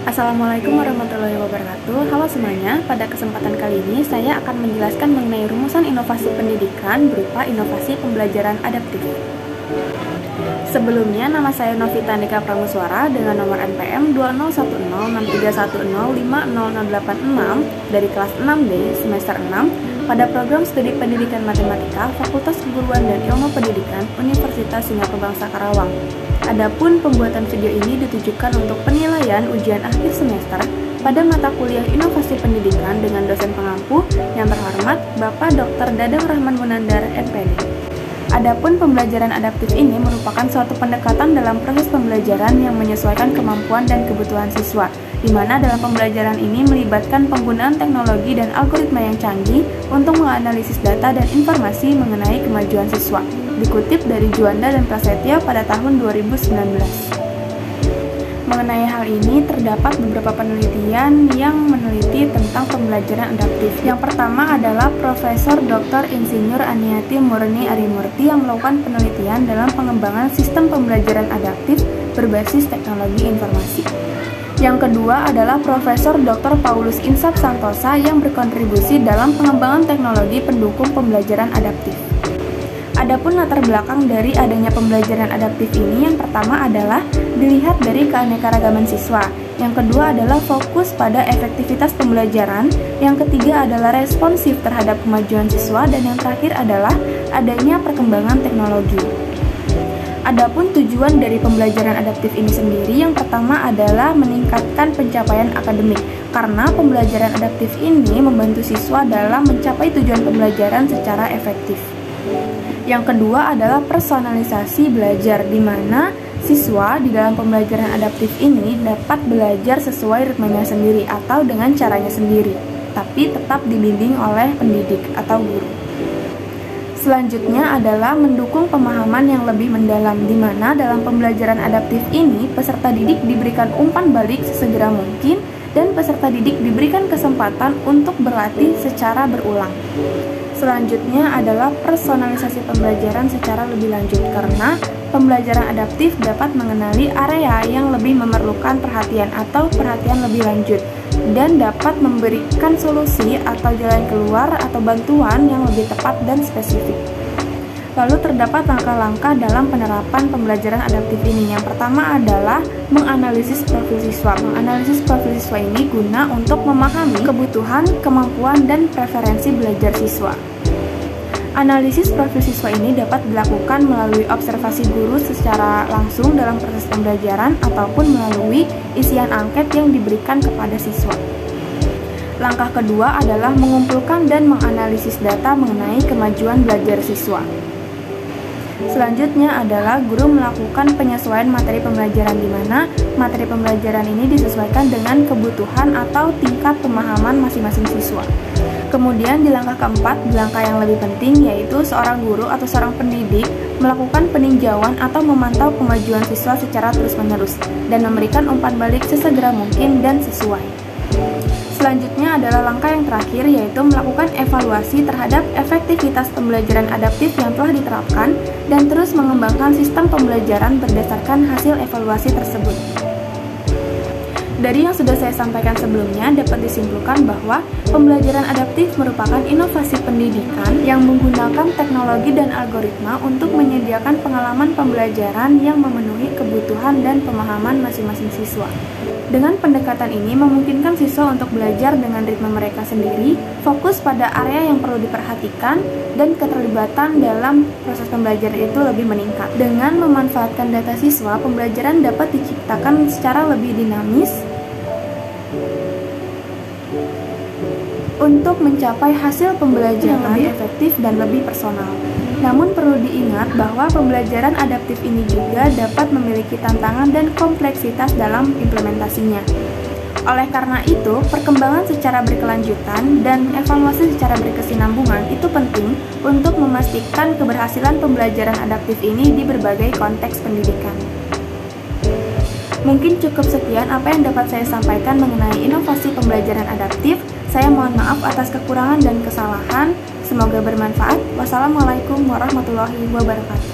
Assalamualaikum warahmatullahi wabarakatuh. Halo semuanya, pada kesempatan kali ini saya akan menjelaskan mengenai rumusan inovasi pendidikan berupa inovasi pembelajaran adaptif. Sebelumnya, nama saya Novita Andika Pramuswara dengan nomor NPM 20106310500086 dari kelas 6D semester 6 pada program studi pendidikan matematika Fakultas Keguruan dan Ilmu Pendidikan Universitas Singapura Bangsa Karawang. Adapun pembuatan video ini ditujukan untuk penilaian ujian akhir semester pada mata kuliah Inovasi Pendidikan dengan dosen pengampu yang terhormat Bapak Dr. Dadang Rahman Munandar, MPD. Adapun pembelajaran adaptif ini merupakan suatu pendekatan dalam proses pembelajaran yang menyesuaikan kemampuan dan kebutuhan siswa, di mana dalam pembelajaran ini melibatkan penggunaan teknologi dan algoritma yang canggih untuk menganalisis data dan informasi mengenai kemajuan siswa. Dikutip dari Juanda dan Prasetyo pada tahun 2019. Mengenai hal ini, terdapat beberapa penelitian yang meneliti tentang pembelajaran adaptif. Yang pertama adalah Profesor Dr. Insinyur Aniati Murni Arimurti yang melakukan penelitian dalam pengembangan sistem pembelajaran adaptif berbasis teknologi informasi. Yang kedua adalah Profesor Dr. Paulus Insap Santosa yang berkontribusi dalam pengembangan teknologi pendukung pembelajaran adaptif. Adapun latar belakang dari adanya pembelajaran adaptif ini, yang pertama adalah dilihat dari keanekaragaman siswa, yang kedua adalah fokus pada efektivitas pembelajaran, yang ketiga adalah responsif terhadap kemajuan siswa, dan yang terakhir adalah adanya perkembangan teknologi. Adapun tujuan dari pembelajaran adaptif ini sendiri, yang pertama adalah meningkatkan pencapaian akademik, karena pembelajaran adaptif ini membantu siswa dalam mencapai tujuan pembelajaran secara efektif. Yang kedua adalah personalisasi belajar, di mana siswa di dalam pembelajaran adaptif ini dapat belajar sesuai ritmenya sendiri atau dengan caranya sendiri, tapi tetap dibimbing oleh pendidik atau guru. Selanjutnya adalah mendukung pemahaman yang lebih mendalam, di mana dalam pembelajaran adaptif ini peserta didik diberikan umpan balik sesegera mungkin dan peserta didik diberikan kesempatan untuk berlatih secara berulang. Selanjutnya adalah personalisasi pembelajaran secara lebih lanjut, karena pembelajaran adaptif dapat mengenali area yang lebih memerlukan perhatian atau perhatian lebih lanjut dan dapat memberikan solusi atau jalan keluar atau bantuan yang lebih tepat dan spesifik. Lalu terdapat langkah-langkah dalam penerapan pembelajaran adaptif ini. Yang pertama adalah menganalisis profil siswa. Menganalisis profil siswa ini guna untuk memahami kebutuhan, kemampuan, dan preferensi belajar siswa. Analisis profil siswa ini dapat dilakukan melalui observasi guru secara langsung dalam proses pembelajaran ataupun melalui isian angket yang diberikan kepada siswa. Langkah kedua adalah mengumpulkan dan menganalisis data mengenai kemajuan belajar siswa. Selanjutnya adalah guru melakukan penyesuaian materi pembelajaran, di mana materi pembelajaran ini disesuaikan dengan kebutuhan atau tingkat pemahaman masing-masing siswa. Kemudian di langkah keempat, di langkah yang lebih penting, yaitu seorang guru atau seorang pendidik melakukan peninjauan atau memantau kemajuan siswa secara terus-menerus dan memberikan umpan balik sesegera mungkin dan sesuai. Selanjutnya adalah langkah yang terakhir, yaitu melakukan evaluasi terhadap efektivitas pembelajaran adaptif yang telah diterapkan dan terus mengembangkan sistem pembelajaran berdasarkan hasil evaluasi tersebut. Dari yang sudah saya sampaikan sebelumnya, dapat disimpulkan bahwa pembelajaran adaptif merupakan inovasi pendidikan yang menggunakan teknologi dan algoritma untuk menyediakan pengalaman pembelajaran yang memenuhi kebutuhan dan pemahaman masing-masing siswa. Dengan pendekatan ini memungkinkan siswa untuk belajar dengan ritme mereka sendiri, fokus pada area yang perlu diperhatikan, dan keterlibatan dalam proses pembelajaran itu lebih meningkat. Dengan memanfaatkan data siswa, pembelajaran dapat diciptakan secara lebih dinamis untuk mencapai hasil pembelajaran yang lebih efektif dan lebih personal. Namun perlu diingat bahwa pembelajaran adaptif ini juga dapat memiliki tantangan dan kompleksitas dalam implementasinya. Oleh karena itu, perkembangan secara berkelanjutan dan evaluasi secara berkesinambungan itu penting untuk memastikan keberhasilan pembelajaran adaptif ini di berbagai konteks pendidikan. Mungkin cukup sekian apa yang dapat saya sampaikan mengenai inovasi pembelajaran adaptif. Saya mohon maaf atas kekurangan dan kesalahan. Semoga bermanfaat. Wassalamualaikum warahmatullahi wabarakatuh.